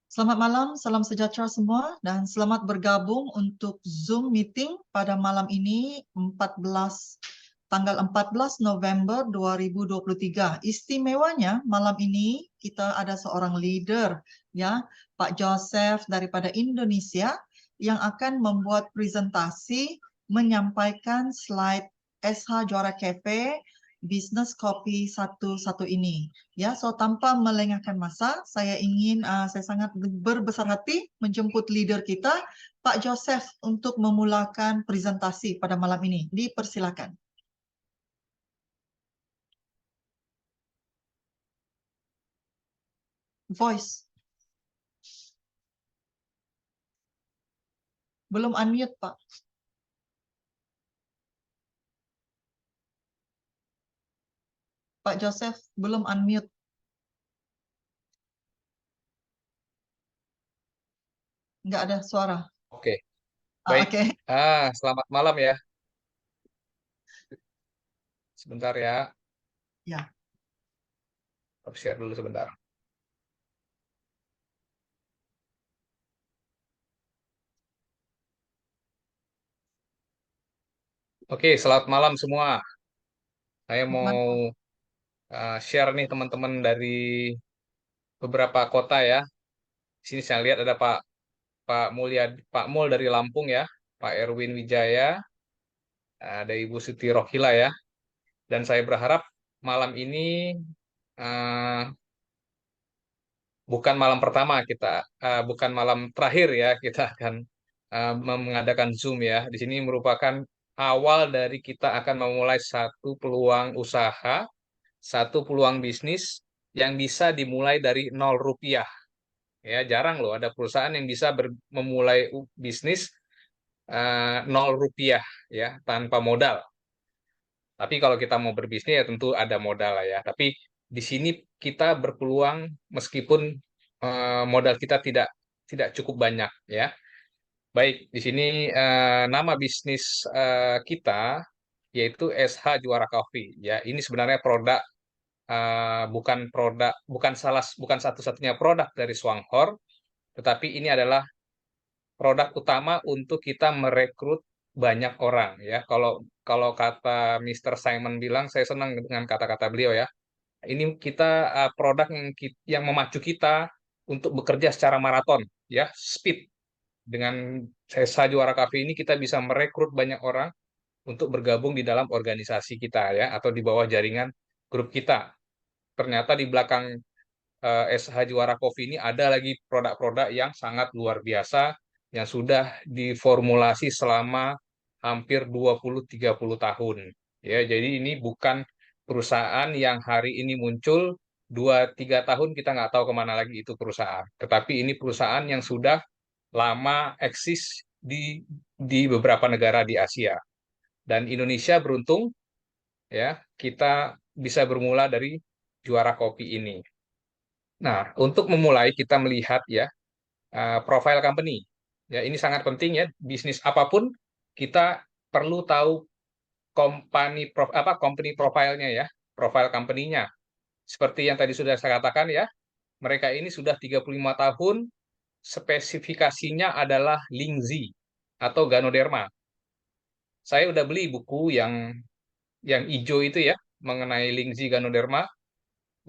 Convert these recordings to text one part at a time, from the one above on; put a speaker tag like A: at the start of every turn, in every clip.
A: Selamat malam, salam sejahtera semua dan selamat bergabung untuk Zoom meeting pada malam ini tanggal 14 November 2023. Istimewanya malam ini kita ada seorang leader ya, Pak Joseph daripada Indonesia yang akan membuat presentasi menyampaikan slide SH Juara Cafe Business Copy 11 ini. Ya, so tanpa melengahkan masa, saya sangat berbesar hati menjemput leader kita, Pak Joseph, untuk memulakan presentasi pada malam ini. Dipersilakan. Voice. Belum unmute, Pak. Pak Joseph belum unmute. Nggak ada suara.
B: Oke, baik.
A: Oke.
B: Selamat malam ya. Sebentar ya,
A: Ya.
B: share dulu sebentar. Oke, selamat malam semua. Saya mau share nih teman-teman dari beberapa kota ya. Di sini saya lihat ada Pak Mul dari Lampung ya, Pak Erwin Wijaya, ada Ibu Siti Rohila ya. Dan saya berharap malam ini eh, bukan malam pertama bukan malam terakhir ya kita akan mengadakan Zoom ya. Di sini merupakan awal dari kita akan memulai satu peluang usaha, satu peluang bisnis yang bisa dimulai dari 0 rupiah. Ya, jarang loh ada perusahaan yang bisa memulai bisnis 0 rupiah ya tanpa modal. Tapi kalau kita mau berbisnis ya tentu ada modal lah ya. Tapi di sini kita berpeluang meskipun modal kita tidak cukup banyak ya. Baik, di sini nama bisnis kita yaitu SH Juara Coffee ya. Ini sebenarnya bukan satu-satunya produk dari Swanghor, tetapi ini adalah produk utama untuk kita merekrut banyak orang ya. Kalau kalau kata Mr. Simon bilang, saya senang dengan kata-kata beliau ya. Ini kita produk yang memacu kita untuk bekerja secara maraton ya, speed. Dengan Sesa Juara Cafe ini kita bisa merekrut banyak orang untuk bergabung di dalam organisasi kita ya atau di bawah jaringan grup kita. Ternyata di belakang SH Juara Coffee ini ada lagi produk-produk yang sangat luar biasa yang sudah diformulasi selama hampir 20-30 tahun. Ya, jadi ini bukan perusahaan yang hari ini muncul 2-3 tahun kita nggak tahu kemana lagi itu perusahaan. Tetapi ini perusahaan yang sudah lama eksis di beberapa negara di Asia. Dan Indonesia beruntung ya kita bisa bermula dari juara kopi ini. Nah, untuk memulai kita melihat ya profile company. Ya, ini sangat penting ya. Bisnis apapun kita perlu tahu company profile-nya ya, profile company-nya. Seperti yang tadi sudah saya katakan ya, mereka ini sudah 35 tahun, spesifikasinya adalah Lingzi atau Ganoderma. Saya udah beli buku yang hijau itu ya, mengenai Lingzi Ganoderma.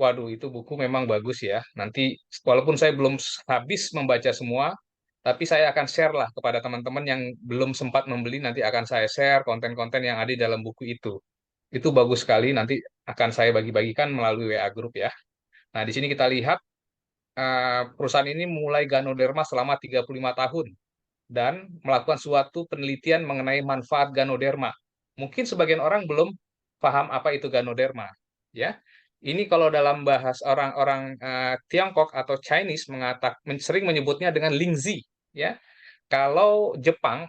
B: Waduh, itu buku memang bagus ya. Nanti walaupun saya belum habis membaca semua, tapi saya akan share lah kepada teman-teman yang belum sempat membeli, nanti akan saya share konten-konten yang ada di dalam buku itu. Itu bagus sekali, nanti akan saya bagi-bagikan melalui WA Group ya. Nah, di sini kita lihat perusahaan ini mulai Ganoderma selama 35 tahun dan melakukan suatu penelitian mengenai manfaat Ganoderma. Mungkin sebagian orang belum paham apa itu Ganoderma, ya. Ini kalau dalam bahas orang-orang Tiongkok atau Chinese sering menyebutnya dengan Lingzi, ya. Kalau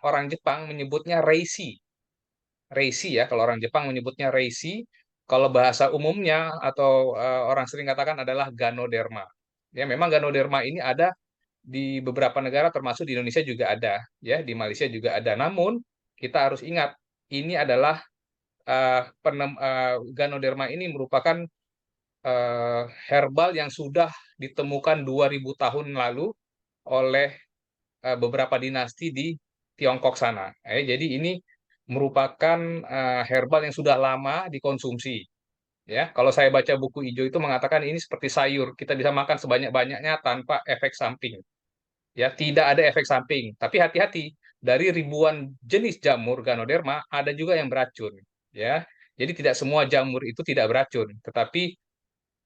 B: orang Jepang menyebutnya Reishi. Reishi ya, kalau orang Jepang menyebutnya Reishi, kalau bahasa umumnya atau orang sering katakan adalah Ganoderma. Ya, memang Ganoderma ini ada di beberapa negara termasuk di Indonesia juga ada, ya, di Malaysia juga ada. Namun kita harus ingat ini adalah Ganoderma ini merupakan herbal yang sudah ditemukan 2000 tahun lalu oleh beberapa dinasti di Tiongkok sana. Jadi ini merupakan herbal yang sudah lama dikonsumsi. Ya, kalau saya baca buku hijau itu mengatakan ini seperti sayur, kita bisa makan sebanyak-banyaknya tanpa efek samping. Ya, tidak ada efek samping. Tapi hati-hati, dari ribuan jenis jamur Ganoderma ada juga yang beracun. Ya, jadi tidak semua jamur itu tidak beracun, tetapi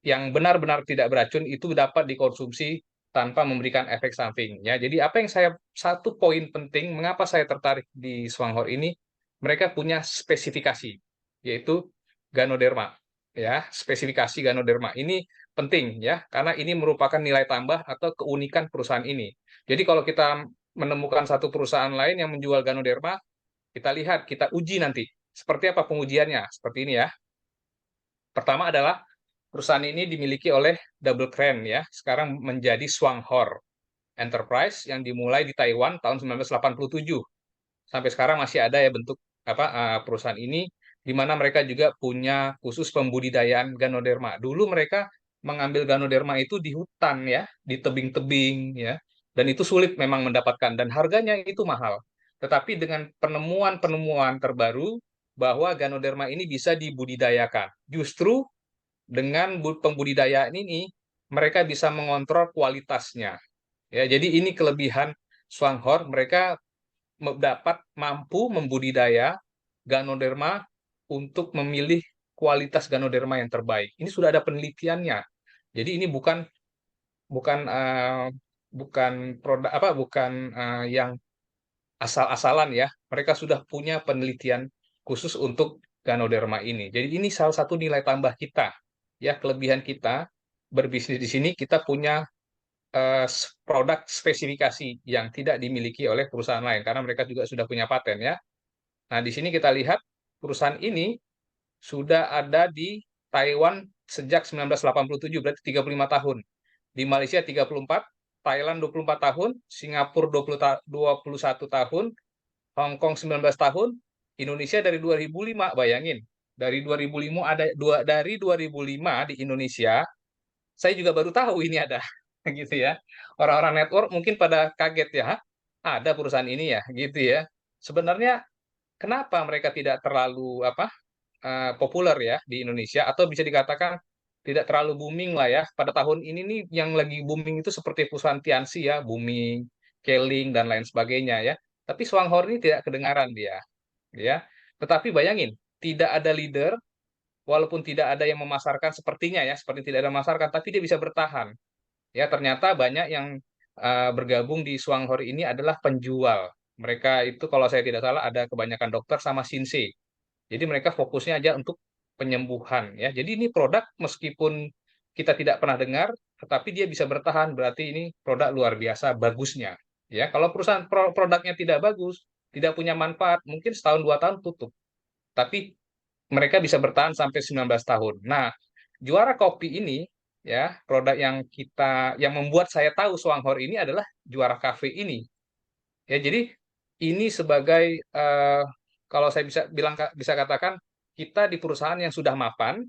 B: yang benar-benar tidak beracun itu dapat dikonsumsi tanpa memberikan efek samping. Ya, jadi apa yang satu poin penting mengapa saya tertarik di Swanghor ini, mereka punya spesifikasi, yaitu Ganoderma. Ya, spesifikasi Ganoderma ini penting ya, karena ini merupakan nilai tambah atau keunikan perusahaan ini. Jadi kalau kita menemukan satu perusahaan lain yang menjual Ganoderma, kita lihat, kita uji nanti. Seperti apa pengujiannya? Seperti ini ya. Pertama adalah perusahaan ini dimiliki oleh Double Crane ya, sekarang menjadi Swanghor Enterprise yang dimulai di Taiwan tahun 1987. Sampai sekarang masih ada ya bentuk perusahaan ini, di mana mereka juga punya khusus pembudidayaan Ganoderma. Dulu mereka mengambil Ganoderma itu di hutan ya, di tebing-tebing ya, dan itu sulit memang mendapatkan dan harganya itu mahal. Tetapi dengan penemuan-penemuan terbaru bahwa Ganoderma ini bisa dibudidayakan, justru dengan pembudidayaan ini mereka bisa mengontrol kualitasnya. Ya, jadi ini kelebihan Swanghor, mereka dapat mampu membudidaya Ganoderma untuk memilih kualitas Ganoderma yang terbaik. Ini sudah ada penelitiannya. Jadi ini bukan bukan bukan produk bukan yang asal-asalan ya. Mereka sudah punya penelitian khusus untuk Ganoderma ini. Jadi ini salah satu nilai tambah kita. Ya, kelebihan kita berbisnis di sini kita punya produk spesifikasi yang tidak dimiliki oleh perusahaan lain karena mereka juga sudah punya paten ya. Nah, di sini kita lihat perusahaan ini sudah ada di Taiwan sejak 1987, berarti 35 tahun. Di Malaysia 34, Thailand 24 tahun, Singapura 21 tahun, Hong Kong 19 tahun, Indonesia dari 2005, bayangin. Dari 2005 dari 2005 di Indonesia, saya juga baru tahu ini ada gitu ya. Orang-orang network mungkin pada kaget ya, "Hah, ada perusahaan ini ya," gitu ya. Sebenarnya kenapa mereka tidak terlalu populer ya di Indonesia atau bisa dikatakan tidak terlalu booming lah ya. Pada tahun ini nih yang lagi booming itu seperti perusahaan Tianxi ya, booming, Keling dan lain sebagainya ya. Tapi Swanghor ini tidak kedengaran dia, ya. Tetapi bayangin, tidak ada leader, walaupun tidak ada yang memasarkan sepertinya ya, seperti tidak ada memasarkan, tapi dia bisa bertahan. Ya, ternyata banyak yang bergabung di Swanghor ini adalah penjual. Mereka itu kalau saya tidak salah ada kebanyakan dokter sama Shinsei. Jadi mereka fokusnya aja untuk penyembuhan ya. Jadi ini produk meskipun kita tidak pernah dengar, tetapi dia bisa bertahan. Berarti ini produk luar biasa bagusnya. Ya, kalau perusahaan produknya tidak bagus, tidak punya manfaat, mungkin setahun dua tahun tutup. Tapi mereka bisa bertahan sampai 19 tahun. Nah, juara kopi ini ya, produk yang membuat saya tahu Swanghor ini adalah juara kafe ini. Ya, jadi ini sebagai kalau saya bisa katakan kita di perusahaan yang sudah mapan,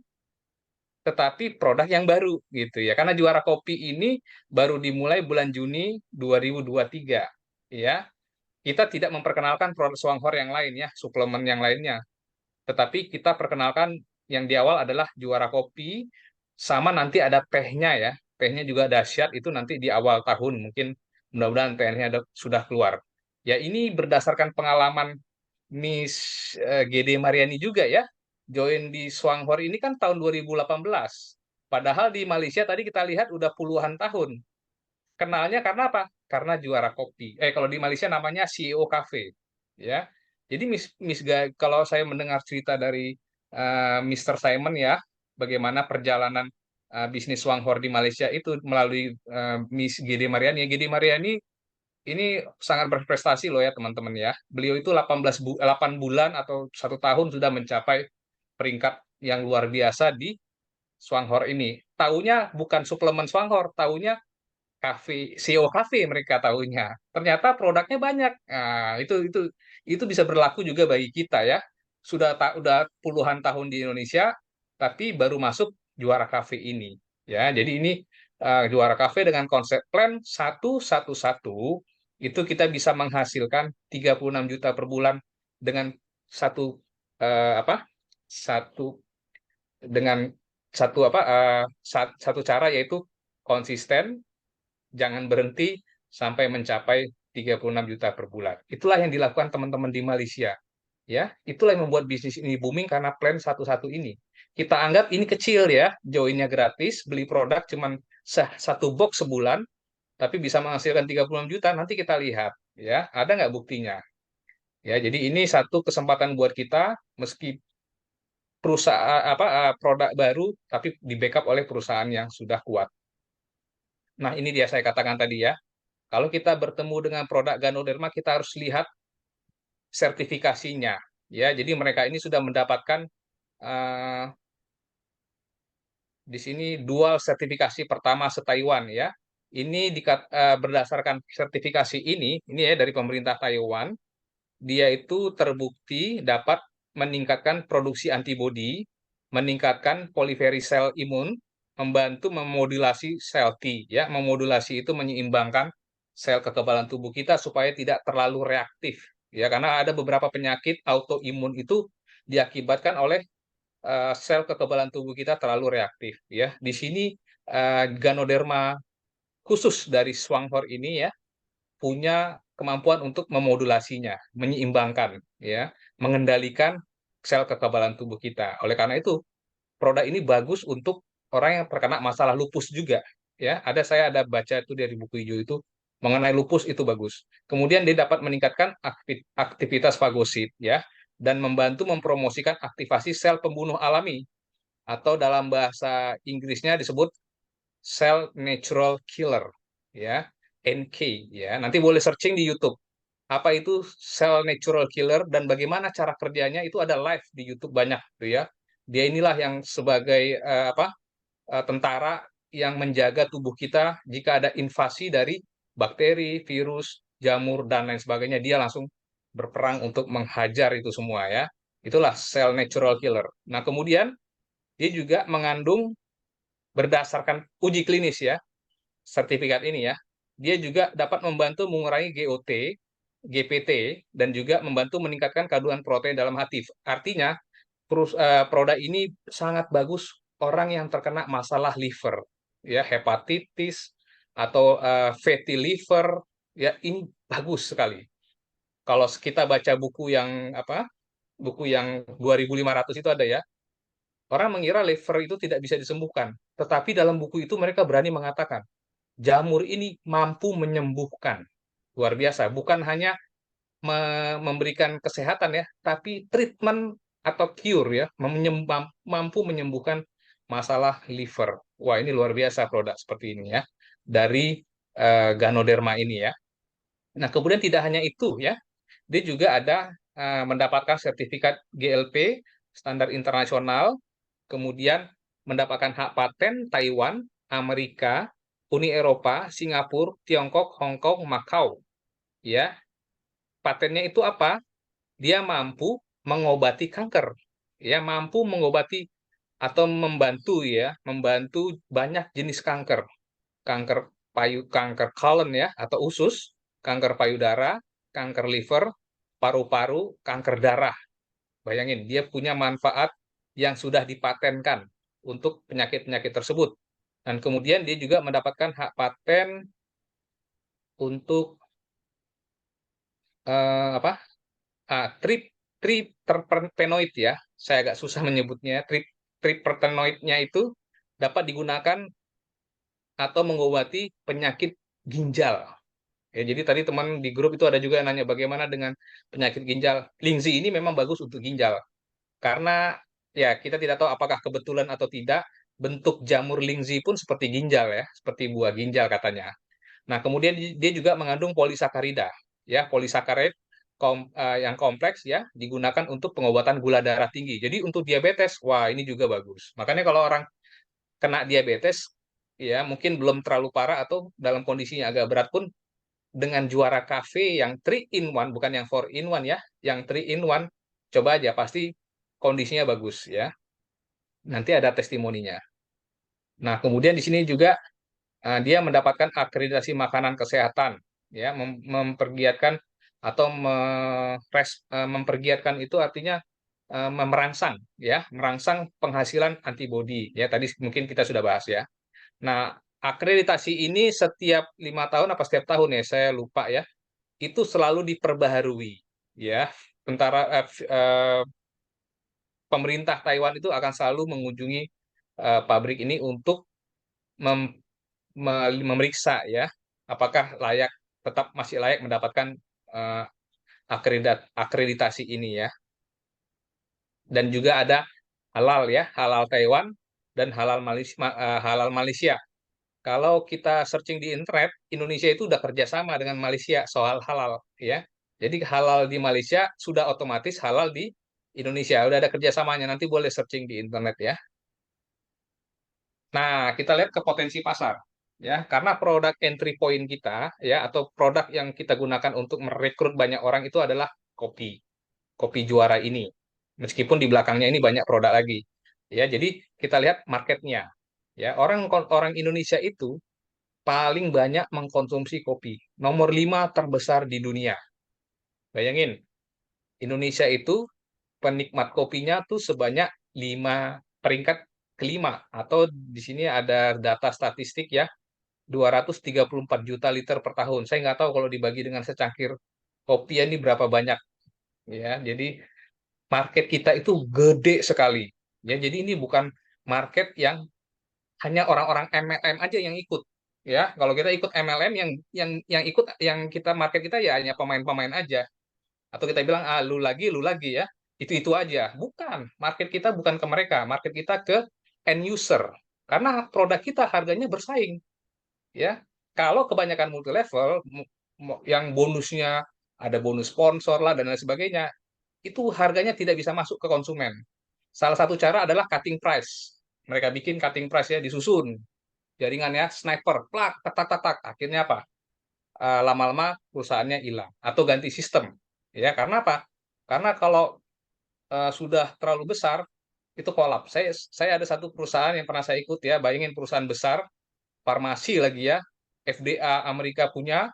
B: tetapi produk yang baru gitu ya. Karena juara kopi ini baru dimulai bulan Juni 2023 ya. Kita tidak memperkenalkan produk Swanghor yang lain ya, suplemen yang lainnya. Tetapi kita perkenalkan yang di awal adalah juara kopi sama nanti ada tehnya ya. Tehnya juga dahsyat itu nanti di awal tahun mungkin mudah-mudahan tehnya sudah keluar. Ya ini berdasarkan pengalaman Miss GD Mariani juga ya. Join di Swanghor ini kan tahun 2018. Padahal di Malaysia tadi kita lihat udah puluhan tahun. Kenalnya karena apa? Karena juara kopi. Kalau di Malaysia namanya CEO Cafe. Ya. Jadi kalau saya mendengar cerita dari Mr. Simon ya, bagaimana perjalanan bisnis Swanghor di Malaysia itu melalui Miss GD Mariani. GD Mariani ini sangat berprestasi loh ya teman-teman ya. Beliau itu 8 bulan atau 1 tahun sudah mencapai peringkat yang luar biasa di Swanghor ini. Taunya bukan suplemen Swanghor, taunya CEO kafe mereka tahunya. Ternyata produknya banyak. Nah, itu bisa berlaku juga bagi kita ya. Udah puluhan tahun di Indonesia, tapi baru masuk juara kafe ini. Ya, jadi ini Juara Cafe dengan konsep plan 111 itu kita bisa menghasilkan 36 juta per bulan dengan satu apa? Satu dengan satu cara, yaitu konsisten, jangan berhenti sampai mencapai 36 juta per bulan. Itulah yang dilakukan teman-teman di Malaysia. Ya, itulah yang membuat bisnis ini booming karena plan satu ini. Kita anggap ini kecil ya, joinnya gratis, beli produk cuman satu box sebulan, tapi bisa menghasilkan 36 juta. Nanti kita lihat ya, ada nggak buktinya? Ya, jadi ini satu kesempatan buat kita, meski perusahaan produk baru, tapi di backup oleh perusahaan yang sudah kuat. Nah, ini dia saya katakan tadi ya. Kalau kita bertemu dengan produk Ganoderma, kita harus lihat sertifikasinya. Ya, jadi mereka ini sudah mendapatkan eh, di sini dual sertifikasi pertama se-Taiwan ya. Ini berdasarkan sertifikasi ini ya dari pemerintah Taiwan, dia itu terbukti dapat meningkatkan produksi antibodi, meningkatkan poliferis sel imun, membantu memodulasi sel T ya. Memodulasi itu menyeimbangkan sel kekebalan tubuh kita supaya tidak terlalu reaktif ya, karena ada beberapa penyakit autoimun itu diakibatkan oleh sel kekebalan tubuh kita terlalu reaktif ya. Di sini Ganoderma khusus dari Swanghor ini ya punya kemampuan untuk memodulasinya, menyeimbangkan ya, mengendalikan sel kekebalan tubuh kita. Oleh karena itu, produk ini bagus untuk orang yang terkena masalah lupus juga ya. Saya ada baca itu dari buku hijau itu mengenai lupus, itu bagus. Kemudian dia dapat meningkatkan aktivitas fagosit ya, dan membantu mempromosikan aktivasi sel pembunuh alami, atau dalam bahasa Inggrisnya disebut cell natural killer ya, NK ya. Nanti boleh searching di YouTube apa itu cell natural killer dan bagaimana cara kerjanya, itu ada live di YouTube banyak tuh ya. Dia inilah yang sebagai tentara yang menjaga tubuh kita jika ada invasi dari bakteri, virus, jamur dan lain sebagainya, dia langsung berperang untuk menghajar itu semua ya. Itulah cell natural killer. Nah, kemudian dia juga mengandung, berdasarkan uji klinis ya, sertifikat ini ya, dia juga dapat membantu mengurangi GOT, GPT, dan juga membantu meningkatkan kandungan protein dalam hati. Artinya, produk ini sangat bagus orang yang terkena masalah liver, ya, hepatitis atau fatty liver, ya, ini bagus sekali. Kalau kita baca buku yang 2.500 itu ada ya, orang mengira liver itu tidak bisa disembuhkan, tetapi dalam buku itu mereka berani mengatakan jamur ini mampu menyembuhkan. Luar biasa, bukan hanya memberikan kesehatan ya, tapi treatment atau cure ya, mampu menyembuhkan masalah liver. Wah, ini luar biasa produk seperti ini ya, dari Ganoderma ini ya. Nah, kemudian tidak hanya itu ya, dia juga ada mendapatkan sertifikat GLP, standar internasional, kemudian mendapatkan hak paten Taiwan, Amerika, Uni Eropa, Singapura, Tiongkok, Hong Kong, Macau. Ya, patennya itu apa? Dia mampu mengobati kanker. Ya, mampu mengobati atau membantu banyak jenis kanker. Kanker colon ya atau usus, kanker payudara, kanker liver, paru-paru, kanker darah. Bayangin, dia punya manfaat yang sudah dipatenkan untuk penyakit-penyakit tersebut. Dan kemudian dia juga mendapatkan hak paten untuk apa? Trip triterpenoid ya. Saya agak susah menyebutnya. Triterpenoidnya itu dapat digunakan atau mengobati penyakit ginjal. Ya, jadi tadi teman di grup itu ada juga yang nanya bagaimana dengan penyakit ginjal. Lingzi ini memang bagus untuk ginjal. Karena ya kita tidak tahu apakah kebetulan atau tidak, bentuk jamur lingzi pun seperti ginjal ya, seperti buah ginjal katanya. Nah, kemudian dia juga mengandung polisakarida, ya, polisakarid yang kompleks ya, digunakan untuk pengobatan gula darah tinggi. Jadi untuk diabetes, wah ini juga bagus. Makanya kalau orang kena diabetes, ya mungkin belum terlalu parah atau dalam kondisinya agak berat pun, dengan juara cafe yang 3 in 1, bukan yang 4 in 1 ya, yang 3 in 1, coba aja pasti kondisinya bagus ya. Nanti ada testimoninya. Nah, kemudian di sini juga dia mendapatkan akreditasi makanan kesehatan, ya, mempergiatkan atau mempergiatkan itu artinya merangsang, ya, merangsang penghasilan antibodi, ya, tadi mungkin kita sudah bahas ya. Nah, akreditasi ini setiap 5 tahun apa setiap tahun ya, saya lupa ya, itu selalu diperbaharui, ya. Tentara pemerintah Taiwan itu akan selalu mengunjungi pabrik ini untuk mem- memeriksa ya, apakah layak, tetap masih layak mendapatkan eh, akreditasi ini ya. Dan juga ada halal ya, halal Taiwan dan halal Malaysia, halal Malaysia. Kalau kita searching di internet, Indonesia itu udah kerjasama dengan Malaysia soal halal ya. Jadi halal di Malaysia sudah otomatis halal di Indonesia. Udah ada kerjasamanya. Nanti boleh searching di internet ya. Nah, kita lihat ke potensi pasar ya, karena produk entry point kita ya, atau produk yang kita gunakan untuk merekrut banyak orang itu adalah kopi. Kopi juara ini. Meskipun di belakangnya ini banyak produk lagi. Ya, jadi kita lihat marketnya. Ya, orang orang Indonesia itu paling banyak mengkonsumsi kopi. Nomor 5 terbesar di dunia. Bayangin, Indonesia itu penikmat kopinya tuh sebanyak 5 kelima, atau di sini ada data statistik ya, 234 juta liter per tahun. Saya nggak tahu kalau dibagi dengan secangkir kopi ini berapa banyak ya. Jadi market kita itu gede sekali. Ya, jadi ini bukan market yang hanya orang-orang MLM aja yang ikut. Ya, kalau kita ikut MLM, yang ikut, yang kita market kita ya hanya pemain-pemain aja. Atau kita bilang ah lu lagi ya. Itu aja. Bukan, market kita bukan ke mereka, market kita ke end user. Karena produk kita harganya bersaing, ya. Kalau kebanyakan multi level yang bonusnya ada bonus sponsor lah dan lain sebagainya, itu harganya tidak bisa masuk ke konsumen. Salah satu cara adalah cutting price. Mereka bikin cutting price ya, disusun jaringannya sniper, plak, tak, tak, tak, tak. Akhirnya apa? Lama-lama perusahaannya hilang atau ganti sistem. Ya, karena apa? Karena kalau sudah terlalu besar, itu kolaps. Saya ada satu perusahaan yang pernah saya ikut ya, bayangin perusahaan besar, farmasi lagi ya, FDA Amerika punya,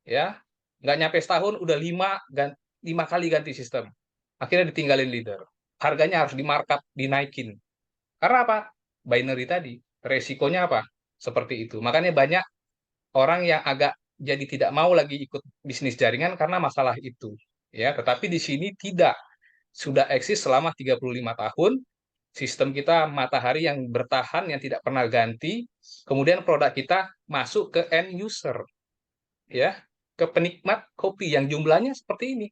B: ya, nggak nyampe setahun udah 5 kali ganti sistem. Akhirnya ditinggalin leader. Harganya harus di-markup, dinaikin. Karena apa? Binary tadi. Resikonya apa? Seperti itu. Makanya banyak orang yang agak jadi tidak mau lagi ikut bisnis jaringan karena masalah itu. Ya, tetapi di sini tidak. Sudah eksis selama 35 tahun. Sistem kita matahari yang bertahan, yang tidak pernah ganti. Kemudian produk kita masuk ke end user, ya, ke penikmat kopi yang jumlahnya seperti ini.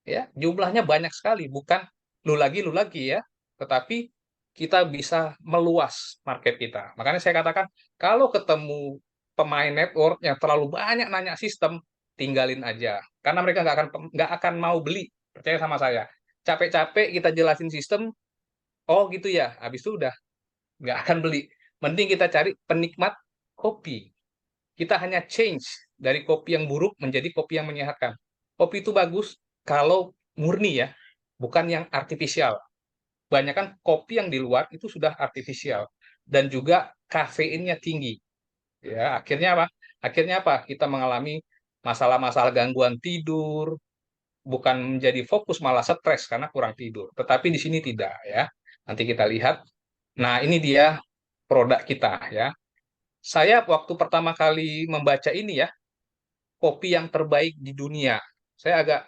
B: Ya, jumlahnya banyak sekali, bukan lu lagi ya, tetapi kita bisa meluas market kita. Makanya saya katakan kalau ketemu pemain network yang terlalu banyak nanya sistem, tinggalin aja, karena mereka nggak akan mau beli. Percaya sama saya. Capek-capek kita jelasin sistem, oh gitu ya, habis itu udah nggak akan beli. Mending kita cari penikmat kopi. Kita hanya change dari kopi yang buruk menjadi kopi yang menyehatkan. Kopi itu bagus kalau murni ya, bukan yang artifisial. Banyak kan kopi yang di luar itu sudah artifisial dan juga kafeinnya tinggi. Ya, akhirnya apa? Kita mengalami masalah-masalah gangguan tidur, bukan menjadi fokus malah stres karena kurang tidur. Tetapi di sini tidak ya. Nanti kita lihat. Nah, ini dia produk kita ya. Saya waktu pertama kali membaca ini ya, kopi yang terbaik di dunia. Saya agak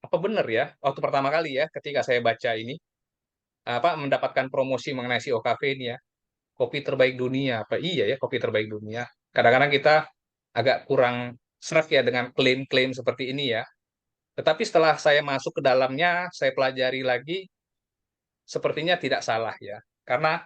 B: apa benar ya, waktu pertama kali ya ketika saya baca ini, apa mendapatkan promosi mengenai si Cafe ini ya, kopi terbaik dunia. Apa iya ya kopi terbaik dunia? Kadang-kadang kita agak kurang serak ya dengan klaim-klaim seperti ini ya. Tetapi setelah saya masuk ke dalamnya, saya pelajari lagi, sepertinya tidak salah ya. Karena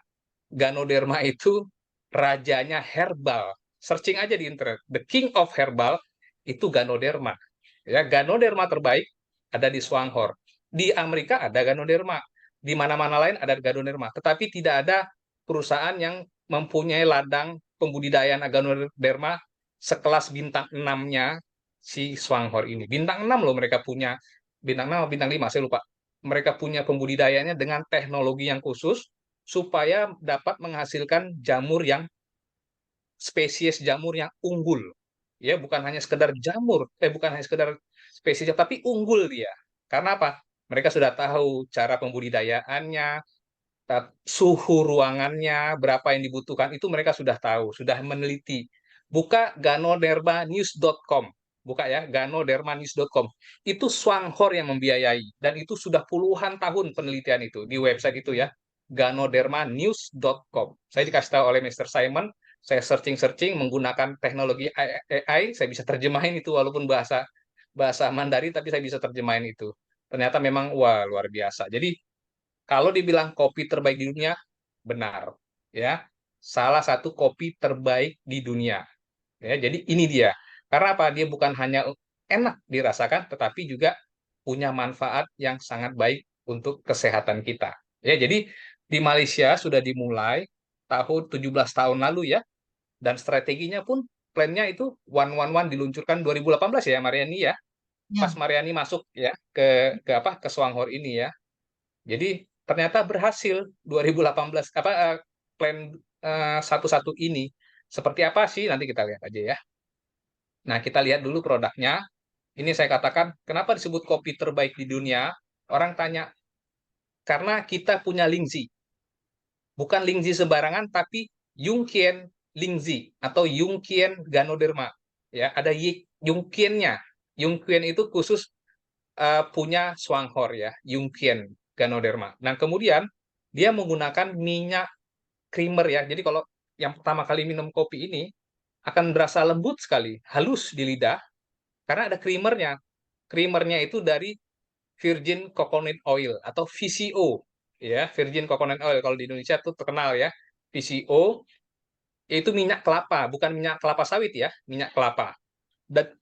B: Ganoderma itu rajanya herbal. Searching aja di internet. The King of Herbal itu Ganoderma. Ya, Ganoderma terbaik ada di Swanghor. Di Amerika ada Ganoderma. Di mana-mana lain ada Ganoderma. Tetapi tidak ada perusahaan yang mempunyai ladang pembudidayaan Ganoderma sekelas bintang 6-nya si Swanghor ini. Bintang 6 loh mereka punya. Bintang 6 atau bintang 5, saya lupa. Mereka punya pembudidayanya dengan teknologi yang khusus supaya dapat menghasilkan jamur yang spesies jamur yang unggul. Ya, bukan hanya sekedar jamur, bukan hanya sekedar spesies, tapi unggul dia. Karena apa? Mereka sudah tahu cara pembudidayaannya, suhu ruangannya, berapa yang dibutuhkan, itu mereka sudah tahu, sudah meneliti. Buka ganodermanews.com, buka ya, ganodermanews.com. Itu Swanghor yang membiayai, dan itu sudah puluhan tahun penelitian itu, di website itu ya, ganodermanews.com. Saya dikasih tahu oleh Mr. Simon, saya searching-searching menggunakan teknologi AI, saya bisa terjemahin itu, walaupun bahasa bahasa Mandarin, tapi saya bisa terjemahin itu. Ternyata memang, wah, luar biasa. Jadi, kalau dibilang kopi terbaik di dunia, benar. Ya, salah satu kopi terbaik di dunia. Ya, jadi ini dia. Karena apa? Dia bukan hanya enak dirasakan, tetapi juga punya manfaat yang sangat baik untuk kesehatan kita. Ya, jadi di Malaysia sudah dimulai tahun 17 tahun lalu ya, dan strateginya pun plannya itu 111 diluncurkan 2018 ya, Mariani ya. Pas
A: Ya,
B: Mariani masuk ya ke apa, ke Swanghor ini ya. Jadi ternyata berhasil 2018 apa, plan satu-satu ini. Seperti apa sih, nanti kita lihat aja ya. Nah, kita lihat dulu produknya. Ini saya katakan, kenapa disebut kopi terbaik di dunia? Orang tanya, karena kita punya Lingzi. Bukan Lingzi sembarangan, tapi Yungkien Lingzi atau Yungkien Ganoderma. Ya, ada Yungkiennya. Yungkien itu khusus punya Swanghor ya, Yungkien Ganoderma. Nah, kemudian dia menggunakan minyak creamer ya. Jadi kalau yang pertama kali minum kopi ini akan berasa lembut sekali, halus di lidah karena ada creamernya. Creamernya itu dari virgin coconut oil atau VCO ya, virgin coconut oil kalau di Indonesia itu terkenal ya. VCO itu minyak kelapa, bukan minyak kelapa sawit ya, minyak kelapa.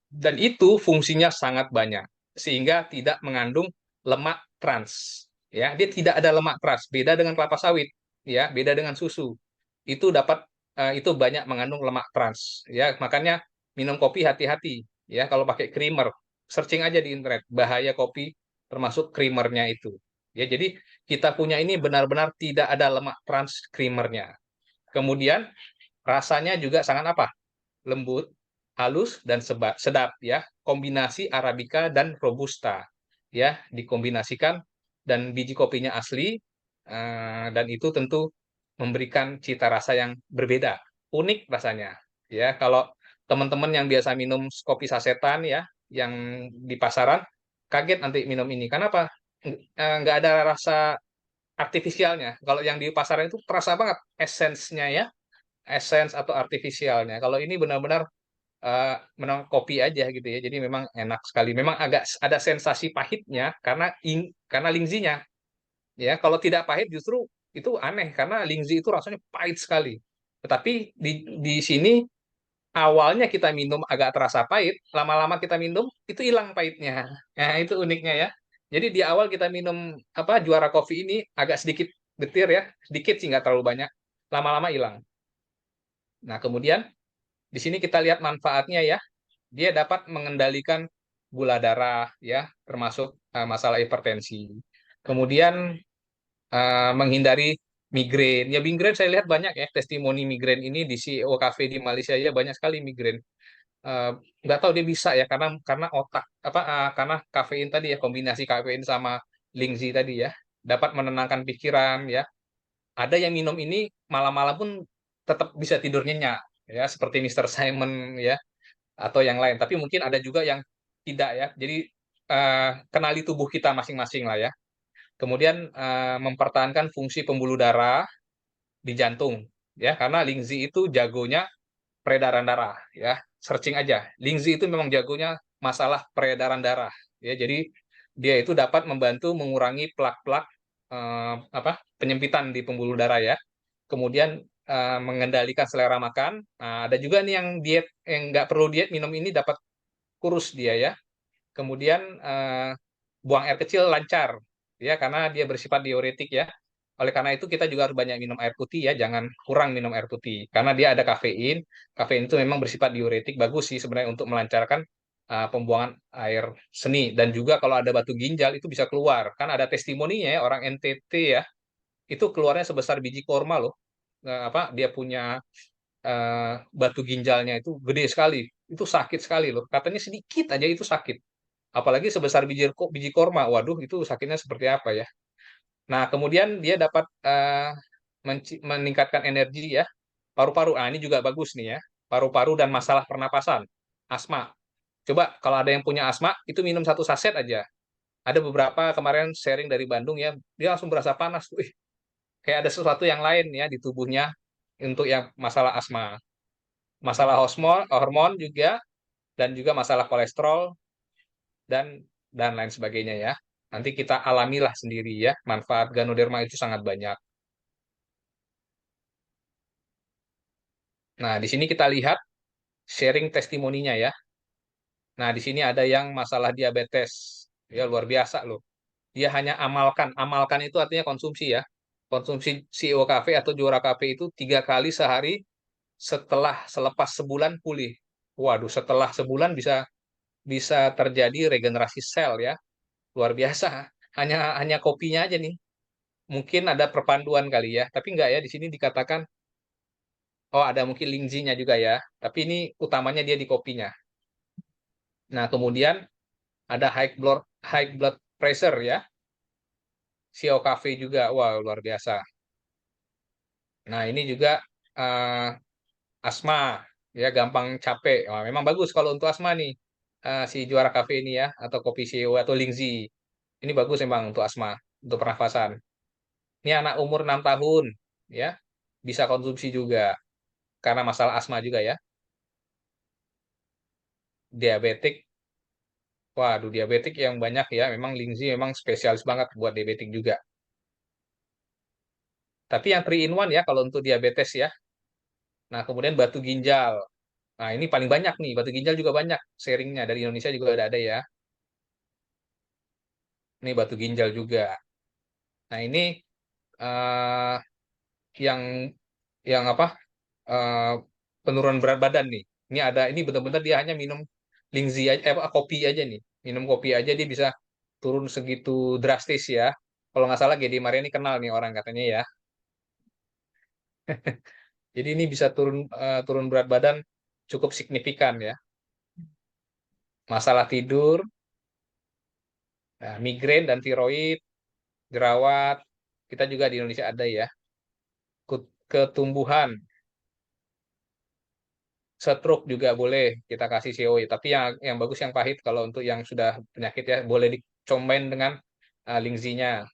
B: Dan itu fungsinya sangat banyak sehingga tidak mengandung lemak trans ya, dia tidak ada lemak trans, beda dengan kelapa sawit ya, beda dengan susu. Itu itu banyak mengandung lemak trans ya, makanya minum kopi hati-hati ya kalau pakai creamer. Searching aja di internet bahaya kopi termasuk creamernya itu ya. Jadi kita punya ini benar-benar tidak ada lemak trans creamernya. Kemudian rasanya juga sangat apa, lembut, halus, dan sedap ya. Kombinasi Arabica dan Robusta ya, dikombinasikan, dan biji kopinya asli, dan itu tentu memberikan cita rasa yang berbeda, unik rasanya ya. Kalau teman-teman yang biasa minum kopi sasetan ya, yang di pasaran, kaget nanti minum ini. Kenapa? Nggak ada rasa artifisialnya. Kalau yang di pasaran itu terasa banget esensnya ya, essence atau artifisialnya. Kalau ini benar-benar menang kopi aja gitu ya. Jadi memang enak sekali. Memang agak ada sensasi pahitnya karena lingzinya. Ya, kalau tidak pahit justru itu aneh karena lingzi itu rasanya pahit sekali. Tetapi di sini awalnya kita minum agak terasa pahit, lama-lama kita minum itu hilang pahitnya. Nah, itu uniknya ya. Jadi di awal kita minum apa, juara kopi ini agak sedikit getir ya, sedikit sih, nggak terlalu banyak. Lama-lama hilang. Nah, kemudian di sini kita lihat manfaatnya ya. Dia dapat mengendalikan gula darah ya, termasuk masalah hipertensi. Kemudian menghindari migrain. Ya, migrain saya lihat banyak ya, testimoni migrain ini di CEO cafe di Malaysia ya, banyak sekali migrain. Eh, nggak tahu dia bisa ya, karena otak apa, karena kafein tadi ya, kombinasi kafein sama lingzi tadi ya, dapat menenangkan pikiran ya. Ada yang minum ini malam-malam pun tetap bisa tidur nyenyak ya, seperti Mr. Simon ya, atau yang lain. Tapi mungkin ada juga yang tidak ya. Jadi kenali tubuh kita masing-masing lah ya. Kemudian mempertahankan fungsi pembuluh darah di jantung ya, karena Lingzi itu jagonya peredaran darah ya. Searching aja. Lingzi itu memang jagonya masalah peredaran darah ya. Jadi dia itu dapat membantu mengurangi plak-plak apa, penyempitan di pembuluh darah ya. Kemudian mengendalikan selera makan. Nah, ada juga nih yang diet, yang nggak perlu diet minum ini dapat kurus dia ya. Kemudian buang air kecil lancar ya, karena dia bersifat diuretik ya. Oleh karena itu kita juga harus banyak minum air putih ya, jangan kurang minum air putih karena dia ada kafein. Kafein itu memang bersifat diuretik, bagus sih sebenarnya untuk melancarkan pembuangan air seni, dan juga kalau ada batu ginjal itu bisa keluar. Kan ada testimoninya ya, orang NTT ya, itu keluarnya sebesar biji korma loh. Apa, dia punya batu ginjalnya itu gede sekali. Itu sakit sekali loh. Katanya sedikit aja itu sakit. Apalagi sebesar biji korma. Waduh, itu sakitnya seperti apa ya. Nah, kemudian dia dapat meningkatkan energi ya. Paru-paru. Nah, ini juga bagus nih ya. Paru-paru dan masalah pernapasan. Asma. Coba kalau ada yang punya asma, itu minum satu saset aja. Ada beberapa kemarin sharing dari Bandung ya, dia langsung berasa panas. Wih, kayak ada sesuatu yang lain ya di tubuhnya untuk yang masalah asma. Masalah hormon juga, dan juga masalah kolesterol, dan lain sebagainya ya. Nanti kita alamilah sendiri ya, manfaat Ganoderma itu sangat banyak. Nah, di sini kita lihat sharing testimoninya ya. Nah, di sini ada yang masalah diabetes. Ya, luar biasa loh. Dia hanya amalkan. Amalkan itu artinya konsumsi ya. Konsumsi CEO Cafe atau Juara Cafe itu 3 kali sehari selepas sebulan pulih. Waduh, setelah sebulan bisa bisa terjadi regenerasi sel ya. Luar biasa. Hanya kopinya aja nih. Mungkin ada perpanduan kali ya, tapi enggak ya. Di sini dikatakan, oh ada mungkin lingzinya juga ya. Tapi ini utamanya dia di kopinya. Nah, kemudian ada high blood pressure ya. CEO Cafe juga, wah luar biasa. Nah, ini juga eh, asma, ya gampang capek. Wah, memang bagus kalau untuk asma nih, si Juara Cafe ini ya, atau kopi CEO atau Lingzi. Ini bagus memang untuk asma, untuk pernafasan. Ini anak umur 6 tahun, ya, bisa konsumsi juga, karena masalah asma juga ya. Diabetik, waduh diabetik yang banyak ya, memang Lingzi memang spesialis banget buat diabetik juga. Tapi yang 3 in 1 ya, kalau untuk diabetes ya. Nah, kemudian batu ginjal. Nah, ini paling banyak nih, batu ginjal juga banyak sharingnya. Dari Indonesia juga ada ya. Ini batu ginjal juga. Nah, ini eh, yang apa? eh, Penurunan berat badan nih. Ini benar-benar dia hanya minum Lingzi aja, kopi aja nih. Minum kopi aja dia bisa turun segitu drastis ya. Kalau nggak salah Gede Mariani kenal nih orang katanya ya. Jadi ini bisa turun berat badan cukup signifikan ya. Masalah tidur, nah, migrain dan tiroid, jerawat, kita juga di Indonesia ada ya. Ketumbuhan, stroke juga boleh kita kasih COE. Tapi yang bagus yang pahit kalau untuk yang sudah penyakit ya boleh dicombine dengan lingzinya.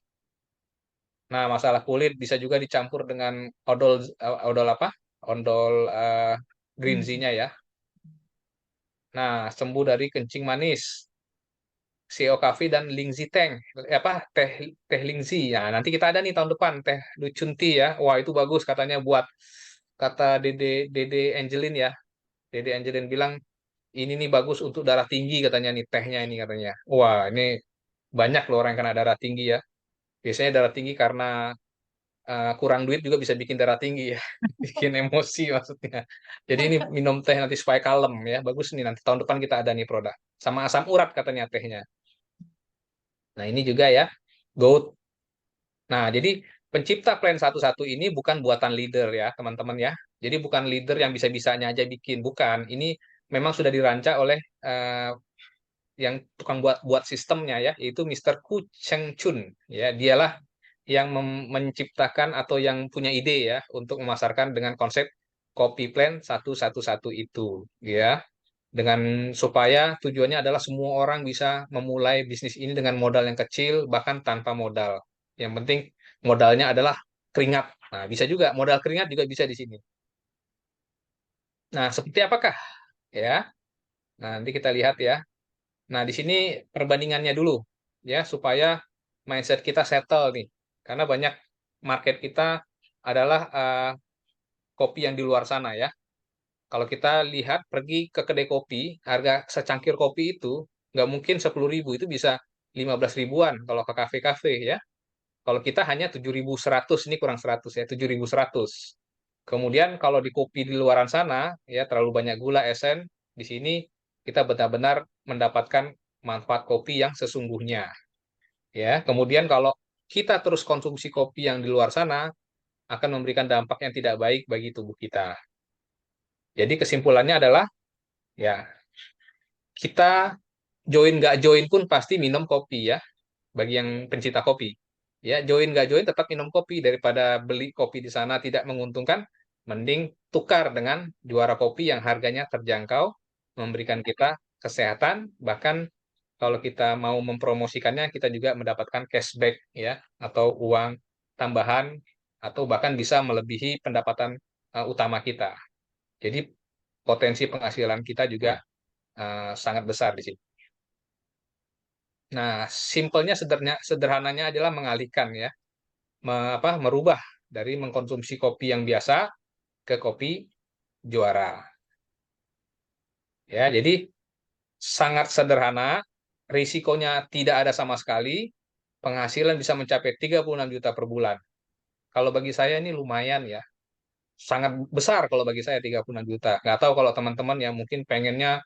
B: Nah, masalah kulit bisa juga dicampur dengan odol odol apa? Odol green
A: Hmm.
B: tea-nya ya. Nah, sembuh dari kencing manis, CO Coffee dan Lingzi Teng, apa teh teh Lingzi. Ya, nanti kita ada nih tahun depan teh Lucun Tea ya. Wah, itu bagus katanya buat kata Dede Dede Angelin ya. Dede Angelin bilang ini nih bagus untuk darah tinggi katanya nih tehnya ini katanya. Wah, ini banyak loh orang yang kena darah tinggi ya. Biasanya darah tinggi karena kurang duit juga bisa bikin darah tinggi ya. Bikin emosi maksudnya. Jadi ini minum teh nanti supaya kalem ya. Bagus nih nanti tahun depan kita ada nih produk. Sama asam urat katanya tehnya. Nah, ini juga ya. Goat. Nah, jadi pencipta Plan 11 ini bukan buatan leader ya, teman-teman ya. Jadi bukan leader yang bisa-bisanya aja bikin, bukan. Ini memang sudah dirancang oleh yang tukang buat buat sistemnya ya, yaitu Mr. Ku Cheng Chun ya. Dialah yang menciptakan atau yang punya ide ya untuk memasarkan dengan konsep Kopi Plan 111 itu ya. Dengan supaya tujuannya adalah semua orang bisa memulai bisnis ini dengan modal yang kecil bahkan tanpa modal. Yang penting modalnya adalah keringat. Nah, bisa juga modal keringat juga bisa di sini. Nah, seperti apakah ya? Nah, nanti kita lihat ya. Nah, di sini perbandingannya dulu ya supaya mindset kita settle nih. Karena banyak market kita adalah kopi yang di luar sana ya. Kalau kita lihat pergi ke kedai kopi, harga secangkir kopi itu nggak mungkin 10.000, itu bisa 15 ribuan kalau ke kafe-kafe ya. Kalau kita hanya 7.100, ini kurang 100 ya, 7.100. Kemudian kalau di kopi di luaran sana, ya terlalu banyak gula, esen, di sini kita benar-benar mendapatkan manfaat kopi yang sesungguhnya. Ya, kemudian kalau kita terus konsumsi kopi yang di luar sana, akan memberikan dampak yang tidak baik bagi tubuh kita. Jadi kesimpulannya adalah ya kita join nggak join pun pasti minum kopi ya, bagi yang pencinta kopi. Ya, join nggak join tetap minum kopi daripada beli kopi di sana tidak menguntungkan, mending tukar dengan juara kopi yang harganya terjangkau, memberikan kita kesehatan, bahkan kalau kita mau mempromosikannya kita juga mendapatkan cashback ya atau uang tambahan atau bahkan bisa melebihi pendapatan utama kita. Jadi potensi penghasilan kita juga sangat besar di sini. Nah, simpelnya sederhananya adalah mengalihkan ya, merubah dari mengkonsumsi kopi yang biasa ke kopi juara. Ya, jadi sangat sederhana, risikonya tidak ada sama sekali, penghasilan bisa mencapai 36 juta per bulan. Kalau bagi saya ini lumayan ya, sangat besar kalau bagi saya 36 juta. Nggak tahu kalau teman-teman yang mungkin pengennya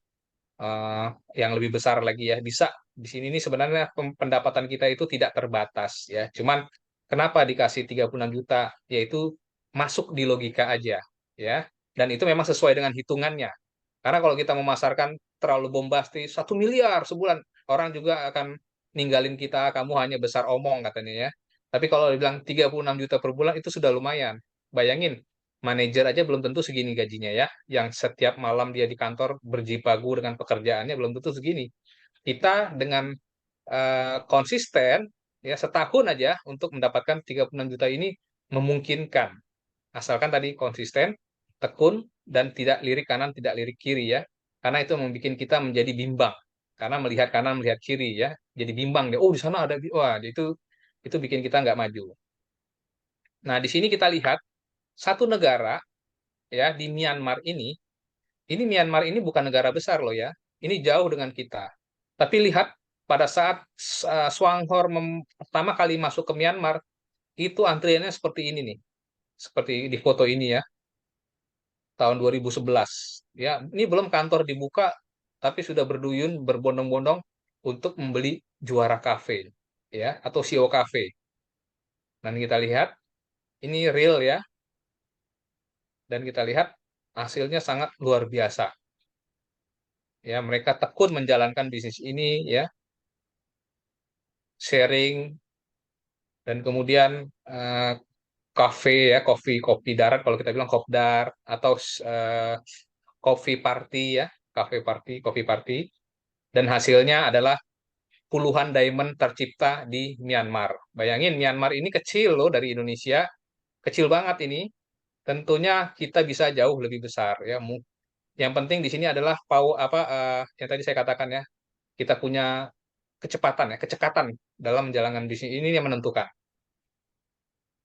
B: eh, yang lebih besar lagi ya, bisa. Di sini nih sebenarnya pendapatan kita itu tidak terbatas ya. Cuman kenapa dikasih 36 juta? Yaitu masuk di logika aja ya. Dan itu memang sesuai dengan hitungannya. Karena kalau kita memasarkan terlalu bombastis, 1 miliar sebulan, orang juga akan ninggalin kita, kamu hanya besar omong katanya ya. Tapi kalau dibilang 36 juta per bulan itu sudah lumayan. Bayangin, manajer aja belum tentu segini gajinya ya. Yang setiap malam dia di kantor berjibaku dengan pekerjaannya belum tentu segini. Kita dengan konsisten ya setahun aja untuk mendapatkan 36 juta ini memungkinkan. Asalkan tadi konsisten, tekun, dan tidak lirik kanan, tidak lirik kiri ya. Karena itu membuat kita menjadi bimbang. Karena melihat kanan, melihat kiri ya. Jadi bimbang dia. Oh, di sana ada, wah itu bikin kita nggak maju. Nah, di sini kita lihat satu negara ya di Myanmar ini Myanmar ini bukan negara besar loh ya. Ini jauh dengan kita. Tapi lihat pada saat Swanghor pertama kali masuk ke Myanmar, itu antriannya seperti ini nih. Seperti di foto ini ya, tahun 2011. Ya, ini belum kantor dibuka, tapi sudah berduyun, berbondong-bondong untuk membeli juara kafe, ya, atau CEO kafe. Dan kita lihat, ini real ya, dan kita lihat hasilnya sangat luar biasa. Ya, mereka tekun menjalankan bisnis ini, ya, sharing, dan kemudian kafe ya, kopi kopi darat kalau kita bilang kopdar atau coffee party ya, cafe party, coffee party, dan hasilnya adalah puluhan diamond tercipta di Myanmar. Bayangin Myanmar ini kecil loh dari Indonesia, kecil banget ini. Tentunya kita bisa jauh lebih besar ya. Yang penting di sini adalah yang tadi saya katakan ya, kita punya kecepatan ya, kecekatan dalam menjalankan bisnis ini yang menentukan.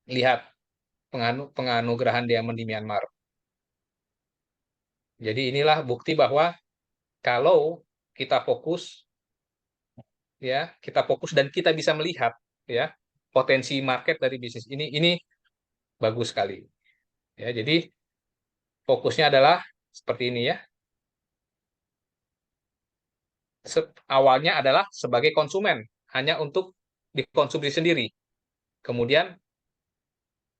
B: Lihat penganugerahan diamond di Myanmar. Jadi inilah bukti bahwa kalau kita fokus ya, kita fokus dan kita bisa melihat ya potensi market dari bisnis ini bagus sekali. Ya, jadi fokusnya adalah seperti ini ya. Awalnya adalah sebagai konsumen, hanya untuk dikonsumsi sendiri. Kemudian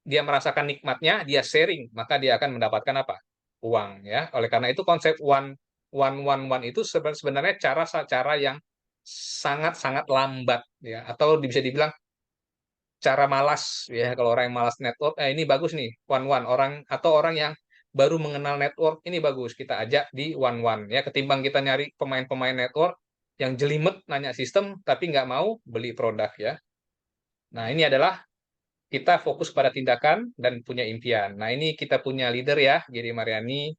B: dia merasakan nikmatnya, dia sharing, maka dia akan mendapatkan apa? Uang ya. Oleh karena itu konsep one itu sebenarnya cara yang sangat-sangat lambat ya, atau bisa dibilang cara malas ya. Kalau orang yang malas network, ini bagus nih one orang atau orang yang baru mengenal network ini bagus kita ajak di one ya, ketimbang kita nyari pemain-pemain network yang jelimet nanya sistem tapi nggak mau beli produk ya. Nah, ini adalah kita fokus pada tindakan dan punya impian. Nah, ini kita punya leader ya, Giri Mariani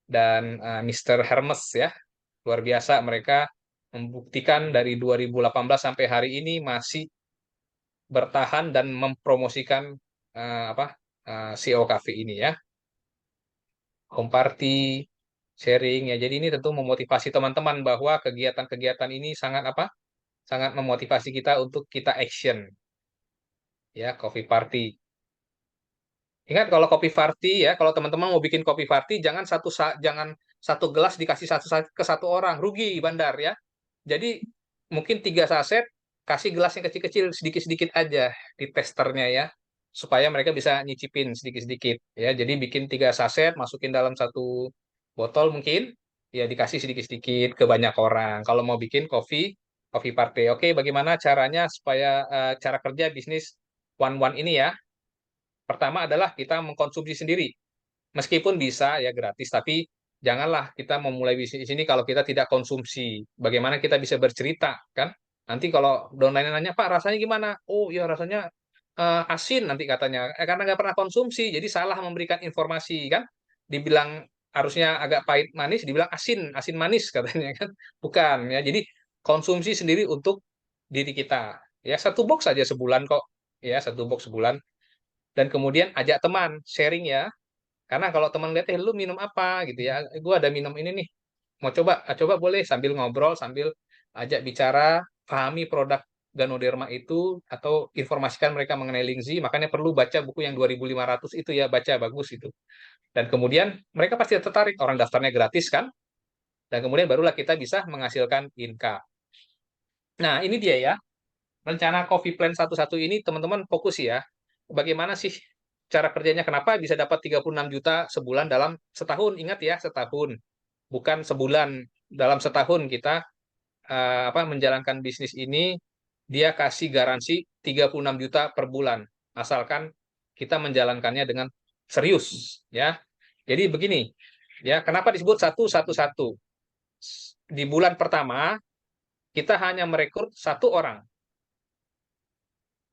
B: dan Mr. Hermes ya. Luar biasa mereka membuktikan dari 2018 sampai hari ini masih bertahan dan mempromosikan CEO Cafe ini ya. Home party, sharing ya. Jadi ini tentu memotivasi teman-teman bahwa kegiatan-kegiatan ini sangat Sangat memotivasi kita untuk kita action ya, coffee party. Ingat kalau kopi party ya, kalau teman-teman mau bikin kopi party jangan satu gelas dikasih ke satu orang, rugi bandar ya. Jadi mungkin 3 saset kasih gelas yang kecil-kecil sedikit-sedikit aja di testernya ya, supaya mereka bisa nyicipin sedikit-sedikit ya. Jadi bikin 3 saset masukin dalam satu Botol mungkin ya dikasih sedikit-sedikit ke banyak orang. Kalau mau bikin coffee party. Oke, bagaimana caranya supaya cara kerja bisnis one-one ini ya? Pertama adalah kita mengkonsumsi sendiri. Meskipun bisa ya gratis, tapi janganlah kita memulai bisnis ini kalau kita tidak konsumsi. Bagaimana kita bisa bercerita, kan? Nanti kalau downline nanya, Pak, rasanya gimana? Oh, ya rasanya asin nanti katanya. Karena nggak pernah konsumsi, jadi salah memberikan informasi, kan? Dibilang harusnya agak pahit manis, dibilang asin, asin manis katanya, kan? Bukan, ya. Jadi konsumsi sendiri untuk diri kita. Ya, satu box saja sebulan kok. Ya, satu box sebulan. Dan kemudian ajak teman, sharing ya. Karena kalau teman lihat, lu minum apa gitu ya, gue ada minum ini nih, mau coba, coba boleh sambil ngobrol, sambil ajak bicara, pahami produk Ganoderma itu, atau informasikan mereka mengenai Lingzi, makanya perlu baca buku yang 2.500 itu ya, baca, bagus itu. Dan kemudian mereka pasti tertarik, orang daftarnya gratis kan, dan kemudian barulah kita bisa menghasilkan income. Nah, ini dia ya, rencana Coffee Plan 1.1 ini teman-teman fokus ya. Bagaimana sih cara kerjanya? Kenapa bisa dapat 36 juta sebulan dalam setahun? Ingat ya, setahun, bukan sebulan. Dalam setahun kita menjalankan bisnis ini, dia kasih garansi 36 juta per bulan, asalkan kita menjalankannya dengan serius ya. Jadi begini, ya, kenapa disebut 1-1-1? Di bulan pertama kita hanya merekrut satu orang.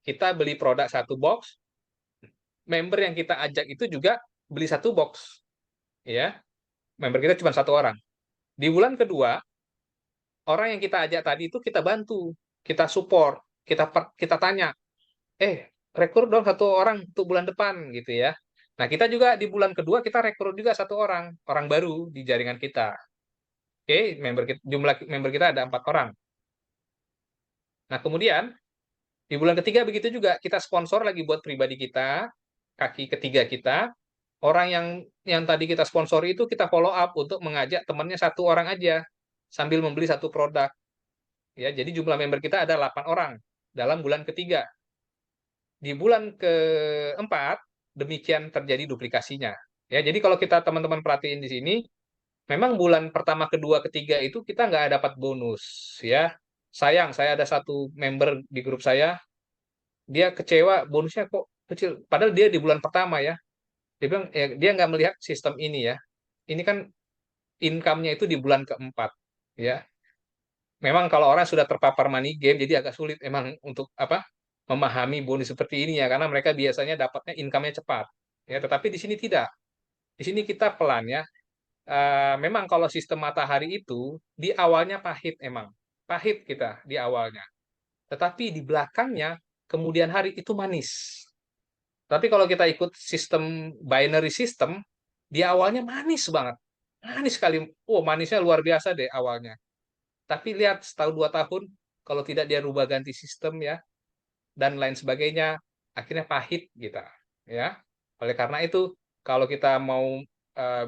B: Kita beli produk satu box, member yang kita ajak itu juga beli satu box, ya. Member kita cuma satu orang. Di bulan kedua, orang yang kita ajak tadi itu kita bantu, kita support, kita tanya, rekrut dong satu orang untuk bulan depan gitu ya. Nah, kita juga di bulan kedua kita rekrut juga satu orang, orang baru di jaringan kita. Oke, jumlah member kita ada 4 orang. Nah, kemudian di bulan ketiga begitu juga, kita sponsor lagi buat pribadi kita, kaki ketiga kita. Orang yang tadi kita sponsori itu kita follow up untuk mengajak temannya satu orang aja sambil membeli satu produk. Ya, jadi jumlah member kita ada 8 orang dalam bulan ketiga. Di bulan keempat demikian terjadi duplikasinya. Ya, jadi kalau kita teman-teman perhatiin di sini, memang bulan pertama, kedua, ketiga itu kita nggak dapat bonus. Ya, sayang, saya ada satu member di grup saya, dia kecewa bonusnya kok kecil. Padahal dia di bulan pertama ya, dia bilang ya, dia nggak melihat sistem ini ya. Ini kan income-nya itu di bulan keempat ya. Memang kalau orang sudah terpapar money game, jadi agak sulit emang untuk memahami bonus seperti ini ya, karena mereka biasanya dapatnya income-nya cepat. Ya, tetapi di sini tidak. Di sini kita pelan ya. Memang kalau sistem matahari itu di awalnya pahit emang. Pahit kita di awalnya. Tetapi di belakangnya kemudian hari itu manis. Tapi kalau kita ikut sistem binary system, di awalnya manis banget. Manis sekali. Oh, manisnya luar biasa deh awalnya. Tapi lihat setahun 2 tahun, kalau tidak dia rubah ganti sistem ya, dan lain sebagainya, akhirnya pahit kita. Ya. Oleh karena itu, kalau kita mau eh,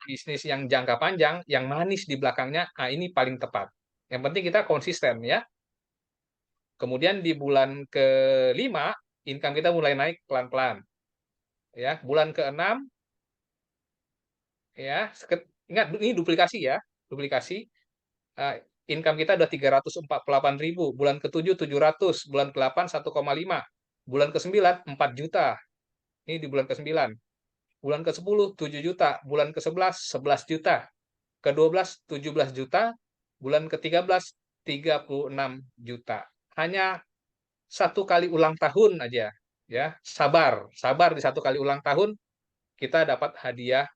B: bisnis yang jangka panjang, yang manis di belakangnya, ini paling tepat. Yang penting kita konsisten ya. Kemudian di bulan kelima, income kita mulai naik pelan-pelan. Ya, bulan keenam, ya, ingat ini duplikasi ya, duplikasi. Income kita udah 348.000, bulan ke-7 700, bulan ke-8 1,5, bulan ke-9 4 juta. Ini di bulan ke-9. Bulan ke-10 7 juta, bulan ke-11 11 juta, ke-12 17 juta, bulan ke-13 36 juta. Hanya satu kali ulang tahun aja ya. Sabar, sabar di satu kali ulang tahun kita dapat hadiah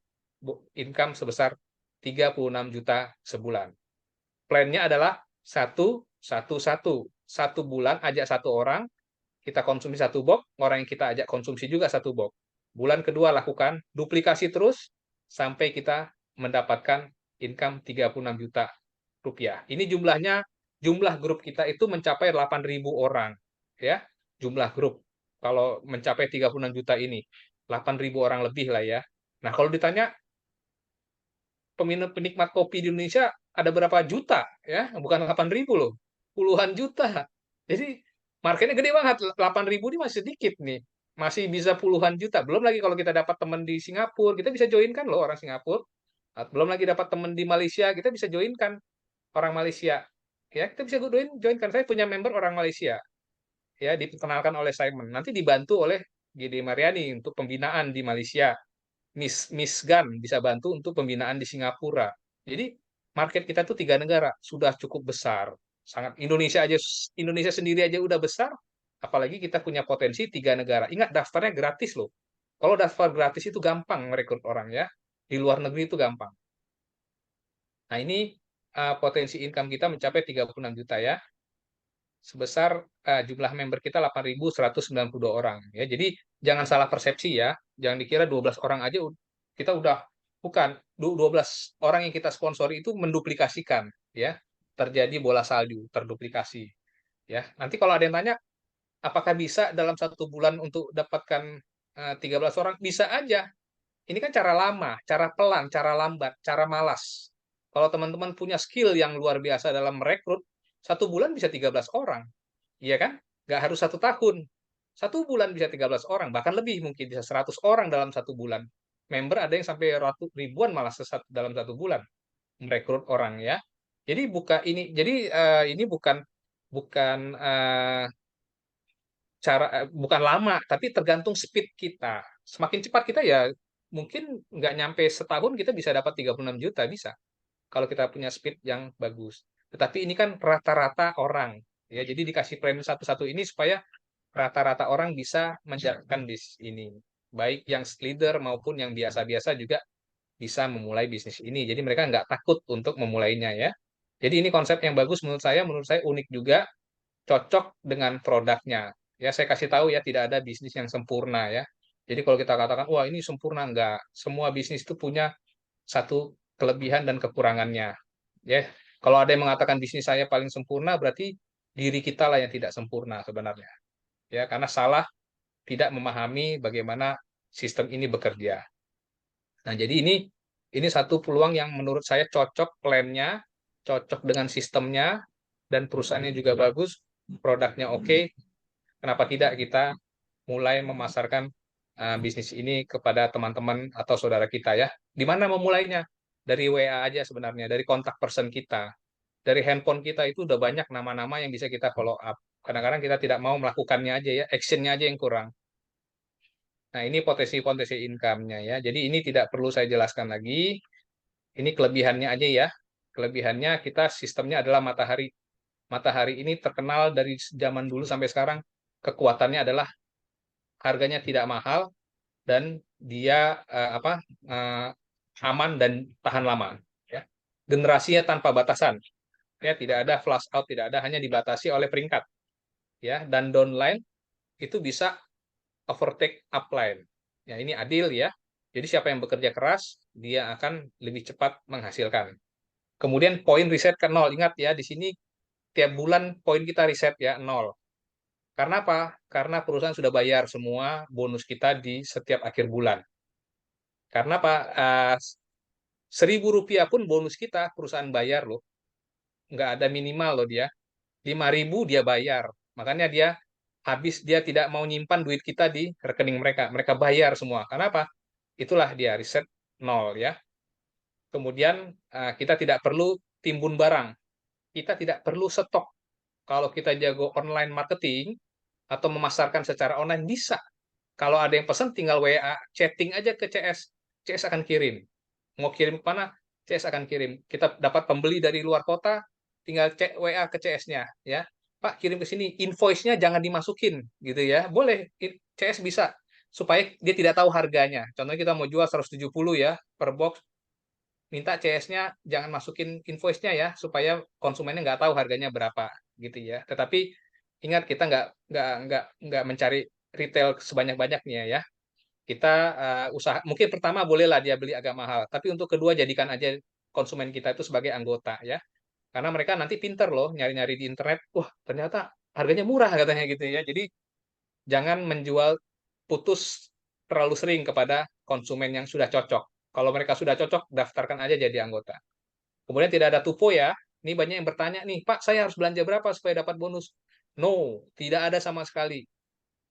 B: income sebesar 36 juta sebulan. Plannya adalah 1-1-1. Satu bulan ajak satu orang, kita konsumsi satu box, orang yang kita ajak konsumsi juga satu box. Bulan kedua lakukan duplikasi terus sampai kita mendapatkan income 36 juta rupiah. Ini jumlah grup kita itu mencapai 8.000 orang. Ya, jumlah grup. Kalau mencapai 36 juta ini, 8.000 orang lebih lah ya. Nah, kalau ditanya penikmat kopi di Indonesia ada berapa juta ya, bukan 8.000 loh, puluhan juta. Jadi marketnya gede banget. 8.000 ini masih sedikit nih, masih bisa puluhan juta. Belum lagi kalau kita dapat teman di Singapura, kita bisa join kan loh orang Singapura, Belum lagi dapat teman di Malaysia, kita bisa joinkan orang Malaysia. Ya, kita bisa joinkan. Saya punya member orang Malaysia, ya diperkenalkan oleh Simon. Nanti dibantu oleh GD Mariani untuk pembinaan di Malaysia. Miss Gan bisa bantu untuk pembinaan di Singapura. Jadi market kita tuh 3 negara sudah cukup besar. Sangat Indonesia sendiri aja udah besar, apalagi kita punya potensi 3 negara. Ingat daftarnya gratis loh. Kalau daftar gratis itu gampang merekrut orang ya. Di luar negeri itu gampang. Nah, ini potensi income kita mencapai 36 juta ya. Sebesar jumlah member kita 8.192 orang ya. Jadi jangan salah persepsi ya. Jangan dikira 12 orang aja kita udah bukan 12 orang yang kita sponsori itu menduplikasikan ya. Terjadi bola salju, terduplikasi ya. Nanti kalau ada yang tanya apakah bisa dalam 1 bulan untuk dapatkan 13 orang? Bisa aja. Ini kan cara lama, cara pelan, cara lambat, cara malas. Kalau teman-teman punya skill yang luar biasa dalam merekrut, 1 bulan bisa 13 orang. Iya kan? Nggak harus 1 tahun. 1 bulan bisa 13 orang, bahkan lebih mungkin bisa 100 orang dalam 1 bulan. Member ada yang sampai ribuan malah dalam 1 bulan merekrut orang ya. Jadi ini bukan bukan bukan lama, tapi tergantung speed kita. Semakin cepat kita ya mungkin nggak nyampe setahun kita bisa dapat 36 juta bisa kalau kita punya speed yang bagus. Tetapi ini kan rata-rata orang ya. Jadi dikasih plan satu-satu ini supaya rata-rata orang bisa menjalankan bisnis ini. Baik yang leader maupun yang biasa-biasa juga bisa memulai bisnis ini. Jadi mereka nggak takut untuk memulainya ya. Jadi ini konsep yang bagus menurut saya unik juga, cocok dengan produknya. Ya, saya kasih tahu ya, tidak ada bisnis yang sempurna ya. Jadi kalau kita katakan, wah ini sempurna, enggak. Semua bisnis itu punya satu kelebihan dan kekurangannya. Ya, kalau ada yang mengatakan bisnis saya paling sempurna, berarti diri kita lah yang tidak sempurna sebenarnya. Ya, karena salah tidak memahami bagaimana sistem ini bekerja. Nah, jadi ini satu peluang yang menurut saya cocok plannya, cocok dengan sistemnya, dan perusahaannya juga bagus, produknya oke. Kenapa tidak kita mulai memasarkan bisnis ini kepada teman-teman atau saudara kita ya? Di mana memulainya? Dari WA aja sebenarnya, dari kontak person kita. Dari handphone kita itu udah banyak nama-nama yang bisa kita follow up. Kadang-kadang kita tidak mau melakukannya aja ya, actionnya aja yang kurang. Nah, ini potensi-potensi income-nya ya. Jadi ini tidak perlu saya jelaskan lagi. Ini kelebihannya aja ya. Kelebihannya kita sistemnya adalah matahari. Matahari ini terkenal dari zaman dulu sampai sekarang. Kekuatannya adalah harganya tidak mahal dan dia aman dan tahan lama. Ya. Generasinya tanpa batasan. Ya, tidak ada flash out, tidak ada, hanya dibatasi oleh peringkat. Ya, dan downline itu bisa overtake upline. Ya, ini adil ya. Jadi siapa yang bekerja keras, dia akan lebih cepat menghasilkan. Kemudian poin riset ke nol. Ingat ya, di sini tiap bulan poin kita riset ya, nol. Karena apa? Karena perusahaan sudah bayar semua bonus kita di setiap akhir bulan. Karena apa? Rp1.000 pun bonus kita perusahaan bayar loh. Nggak ada minimal loh dia. 5.000 dia bayar. Makanya dia tidak mau nyimpan duit kita di rekening mereka. Mereka bayar semua. Karena apa? Itulah dia riset nol ya. Kemudian kita tidak perlu timbun barang. Kita tidak perlu stok. Kalau kita jago online marketing atau memasarkan secara online bisa. Kalau ada yang pesan tinggal WA, chatting aja ke CS. CS akan kirim. Mau kirim ke mana? CS akan kirim. Kita dapat pembeli dari luar kota, tinggal cek WA ke CS-nya ya. Pak, kirim ke sini, invoice-nya jangan dimasukin gitu ya. Boleh, CS bisa supaya dia tidak tahu harganya. Contohnya kita mau jual 170 ya per box, minta CS-nya jangan masukin invoice-nya ya supaya konsumennya nggak tahu harganya berapa gitu ya. Tetapi ingat kita nggak mencari retail sebanyak-banyaknya ya. Kita usaha mungkin pertama bolehlah dia beli agak mahal, tapi untuk kedua jadikan aja konsumen kita itu sebagai anggota ya. Karena mereka nanti pinter loh nyari-nyari di internet, wah ternyata harganya murah katanya gitu ya. Jadi jangan menjual putus terlalu sering kepada konsumen yang sudah cocok. Kalau mereka sudah cocok, daftarkan aja jadi anggota. Kemudian tidak ada tupo ya. Ini banyak yang bertanya nih, Pak, saya harus belanja berapa supaya dapat bonus? No, tidak ada sama sekali.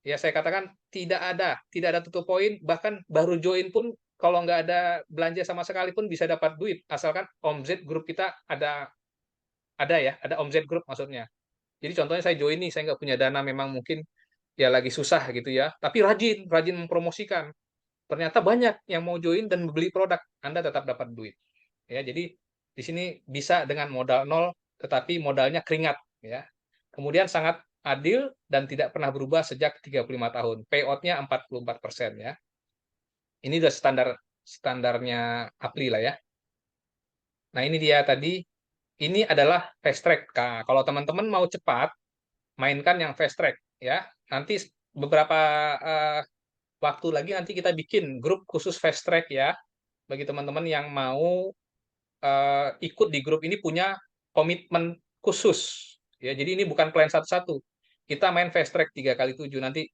B: Ya, saya katakan tidak ada tutup poin, bahkan baru join pun kalau nggak ada belanja sama sekali pun bisa dapat duit, asalkan omzet grup kita ada omzet grup maksudnya. Jadi contohnya saya join nih, saya nggak punya dana, memang mungkin ya lagi susah gitu ya, tapi rajin rajin mempromosikan. Ternyata banyak yang mau join dan beli produk, Anda tetap dapat duit. Ya, jadi di sini bisa dengan modal nol, tetapi modalnya keringat ya. Kemudian sangat adil dan tidak pernah berubah sejak 35 tahun. Payout-nya 44% ya. Ini udah standarnya Apli lah ya. Nah, ini dia tadi. Ini adalah fast track. Nah, kalau teman-teman mau cepat, mainkan yang fast track ya. Nanti beberapa eh, waktu lagi nanti kita bikin grup khusus fast track ya, bagi teman-teman yang mau ikut di grup ini, punya komitmen khusus ya. Jadi ini bukan plan satu-satu. Kita main fast track 3x7. Nanti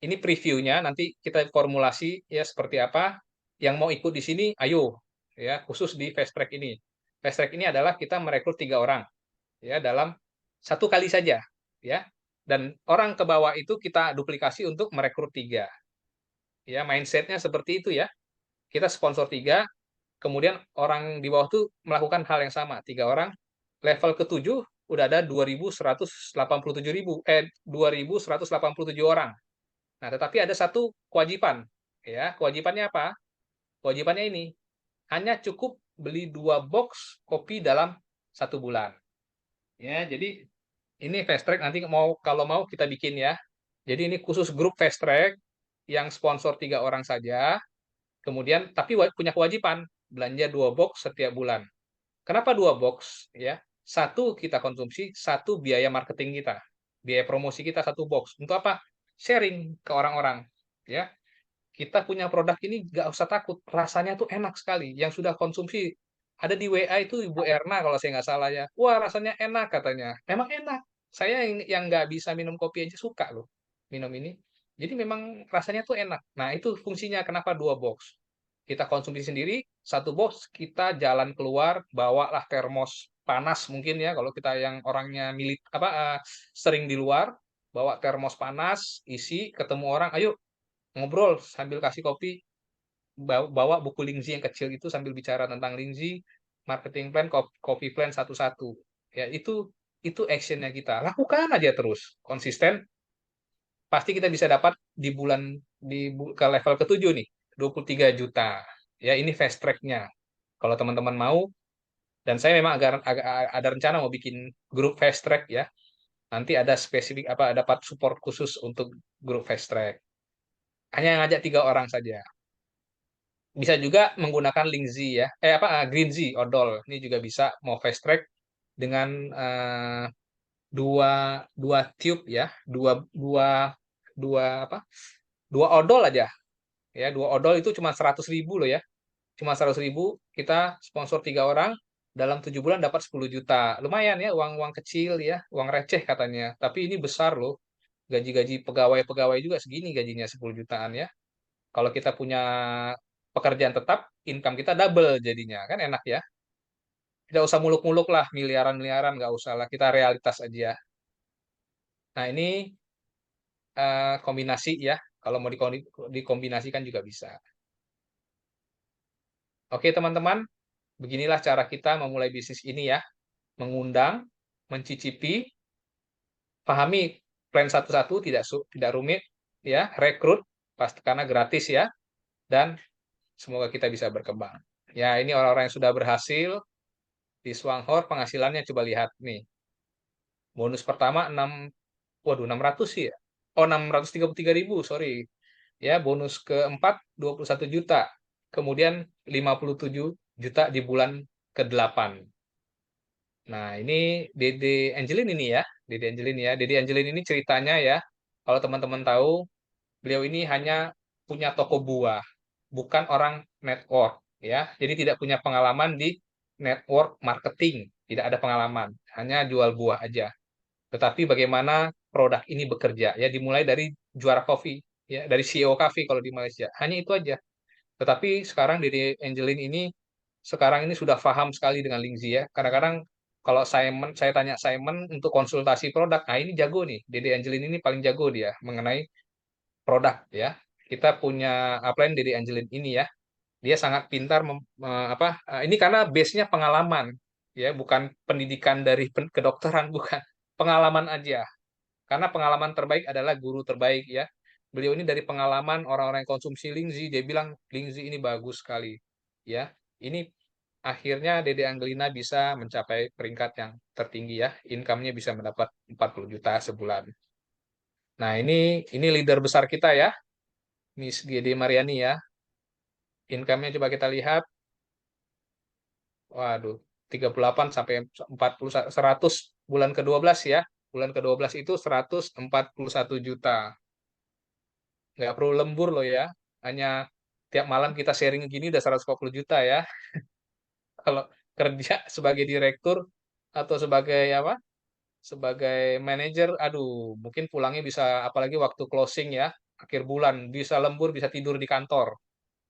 B: ini previewnya, nanti kita formulasi ya seperti apa. Yang mau ikut di sini, ayo ya, khusus di fast track ini. Fast track ini adalah kita merekrut 3 orang ya dalam satu kali saja ya. Dan orang ke bawah itu kita duplikasi untuk merekrut 3 ya. Mindsetnya seperti itu ya. Kita sponsor 3, kemudian orang di bawah tuh melakukan hal yang sama, 3 orang. Level ke-7 udah ada 2.187 orang. Nah, tetapi ada satu kewajiban ya. Kewajibannya apa? Kewajibannya ini, hanya cukup beli 2 box kopi dalam 1 bulan. Ya, jadi ini fast track nanti kalau mau kita bikin ya. Jadi ini khusus grup fast track yang sponsor 3 orang saja. Kemudian tapi punya kewajiban belanja 2 box setiap bulan. Kenapa 2 box? Ya, satu kita konsumsi, satu biaya marketing kita, biaya promosi kita 1 box. Untuk apa? Sharing ke orang-orang. Ya, kita punya produk ini nggak usah takut, rasanya tuh enak sekali. Yang sudah konsumsi ada di WA itu Ibu Erna kalau saya nggak salah ya. Wah, rasanya enak katanya. Memang enak. Saya yang nggak bisa minum kopi aja suka loh minum ini. Jadi memang rasanya tuh enak. Nah, itu fungsinya kenapa 2 box. Kita konsumsi sendiri, 1 box kita jalan keluar, bawalah termos panas mungkin ya, kalau kita yang orangnya sering di luar, bawa termos panas, isi, ketemu orang, ayo ngobrol sambil kasih kopi, bawa buku Lingzi yang kecil itu sambil bicara tentang Lingzi, marketing plan, copy plan satu-satu. Ya, itu actionnya kita. Lakukan aja terus, konsisten, pasti kita bisa dapat di ke level ke-7 nih, 23 juta. Ya, ini fast track-nya. Kalau teman-teman mau, dan saya memang agak ada rencana mau bikin grup fast track ya. Nanti ada spesifik dapat support khusus untuk grup fast track. Hanya ngajak 3 orang saja. Bisa juga menggunakan Lingzi ya. Greenzy odol. Ini juga bisa mau fast track dengan dua dua tube ya, dua dua apa? 2 odol aja. Ya, 2 odol itu cuma 100.000 loh ya. Cuma 100.000, kita sponsor 3 orang, dalam 7 bulan dapat 10 juta. Lumayan ya, uang-uang kecil ya, uang receh katanya. Tapi ini besar loh. Gaji-gaji pegawai-pegawai juga segini gajinya, 10 jutaan ya. Kalau kita punya pekerjaan tetap, income kita double jadinya. Kan enak ya. Tidak usah muluk-muluk lah, miliaran-miliaran, nggak usah lah. Kita realitas aja. Nah, ini kombinasi ya. Kalau mau dikombinasikan juga bisa. Oke, teman-teman. Beginilah cara kita memulai bisnis ini ya. Mengundang, mencicipi, pahami plan satu-satu, tidak rumit ya. Rekrut pasti karena gratis ya. Dan semoga kita bisa berkembang. Ya, ini orang-orang yang sudah berhasil di Swanghor, penghasilannya coba lihat nih. Bonus pertama 600 sih ya. Oh, 633.000, sorry. Ya, bonus keempat 21 juta. Kemudian 57 juta di bulan ke-8. Nah, ini Dede Angelin ini ya. Dede Angelin ya. Dede Angelin ini ceritanya ya. Kalau teman-teman tahu, beliau ini hanya punya toko buah, bukan orang network ya. Jadi tidak punya pengalaman di network marketing, tidak ada pengalaman, hanya jual buah aja. Tetapi bagaimana produk ini bekerja ya, dimulai dari juara kopi ya, dari CEO Coffee kalau di Malaysia. Hanya itu aja. Tetapi sekarang Dede Angelin ini sekarang ini sudah paham sekali dengan Lingzi ya. Kadang-kadang kalau saya tanya Simon untuk konsultasi produk, nah ini jago nih. Dede Angelin ini paling jago dia mengenai produk ya. Kita punya upline Dede Angelin ini ya. Dia sangat pintar ini karena base-nya pengalaman ya, bukan pendidikan dari kedokteran, bukan, pengalaman aja. Karena pengalaman terbaik adalah guru terbaik ya. Beliau ini dari pengalaman orang-orang yang konsumsi Lingzi, dia bilang Lingzi ini bagus sekali ya. Ini akhirnya Dede Angelina bisa mencapai peringkat yang tertinggi ya. Income-nya bisa mendapat 40 juta sebulan. Nah, ini leader besar kita ya, Miss Gede Mariani ya. Income-nya coba kita lihat. Waduh, 38 sampai 40 100 bulan ke-12 ya. Bulan ke-12 itu 141 juta. Nggak perlu lembur loh ya. Hanya tiap malam kita sharing gini udah 140 juta ya. Kalau kerja sebagai direktur atau sebagai apa? Sebagai manajer, aduh, mungkin pulangnya bisa apalagi waktu closing ya, akhir bulan bisa lembur, bisa tidur di kantor.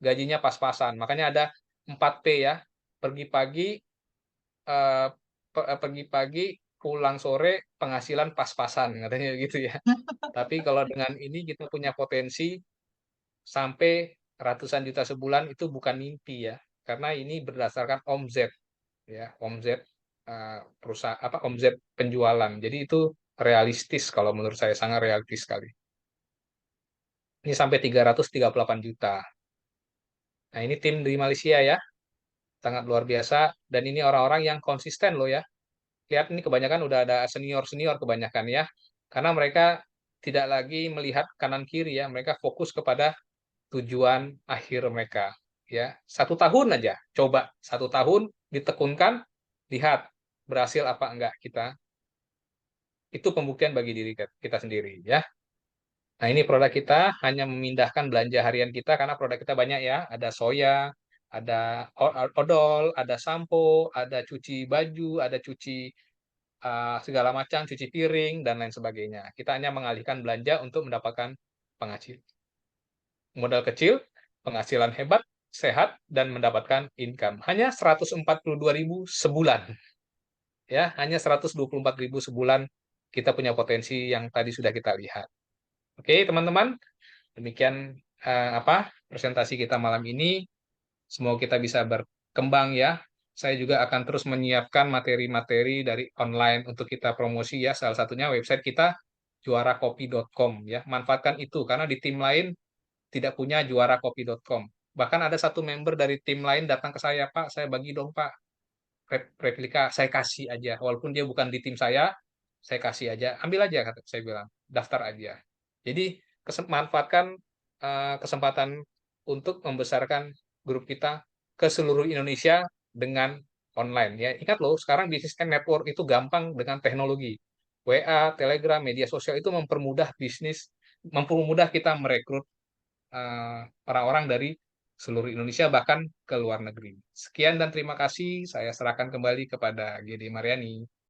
B: Gajinya pas-pasan. Makanya ada 4P ya. Pergi pagi, eh, pergi pagi, pulang sore, penghasilan pas-pasan katanya gitu ya. Tapi kalau dengan ini kita punya potensi sampai ratusan juta sebulan itu bukan mimpi ya. Karena ini berdasarkan omzet ya, omzet perusahaan apa omzet penjualan. Jadi itu realistis kalau menurut saya sangat realistis sekali. Ini sampai 338 juta. Nah, ini tim di Malaysia ya, sangat luar biasa dan ini orang-orang yang konsisten loh ya. Lihat ini kebanyakan udah ada senior-senior kebanyakan ya. Karena mereka tidak lagi melihat kanan kiri ya, mereka fokus kepada tujuan akhir mereka ya. 1 tahun aja coba, 1 tahun ditekunkan, lihat berhasil apa enggak kita, itu pembuktian bagi diri kita sendiri ya. Nah, ini produk kita hanya memindahkan belanja harian kita karena produk kita banyak ya, ada soya, ada odol, ada sampo, ada cuci baju, ada cuci segala macam, cuci piring dan lain sebagainya. Kita hanya mengalihkan belanja untuk mendapatkan penghasilan modal kecil, penghasilan hebat, sehat, dan mendapatkan income. Hanya 142.000 sebulan. Ya, hanya 124.000 sebulan kita punya potensi yang tadi sudah kita lihat. Oke, teman-teman, demikian presentasi kita malam ini. Semoga kita bisa berkembang ya. Saya juga akan terus menyiapkan materi-materi dari online untuk kita promosi ya. Salah satunya website kita juarakopi.com ya. Manfaatkan itu karena di tim lain tidak punya juarakopi.com. Bahkan ada satu member dari tim lain datang ke saya, Pak, saya bagi dong, Pak, replika, saya kasih aja. Walaupun dia bukan di tim saya kasih aja. Ambil aja, kata saya bilang, daftar aja. Jadi, manfaatkan kesempatan untuk membesarkan grup kita ke seluruh Indonesia dengan online. Ya, ingat loh, sekarang bisnis network itu gampang dengan teknologi. WA, Telegram, media sosial itu mempermudah bisnis, mempermudah kita merekrut orang-orang dari seluruh Indonesia bahkan ke luar negeri. Sekian dan terima kasih. Saya serahkan kembali kepada GD Mariani.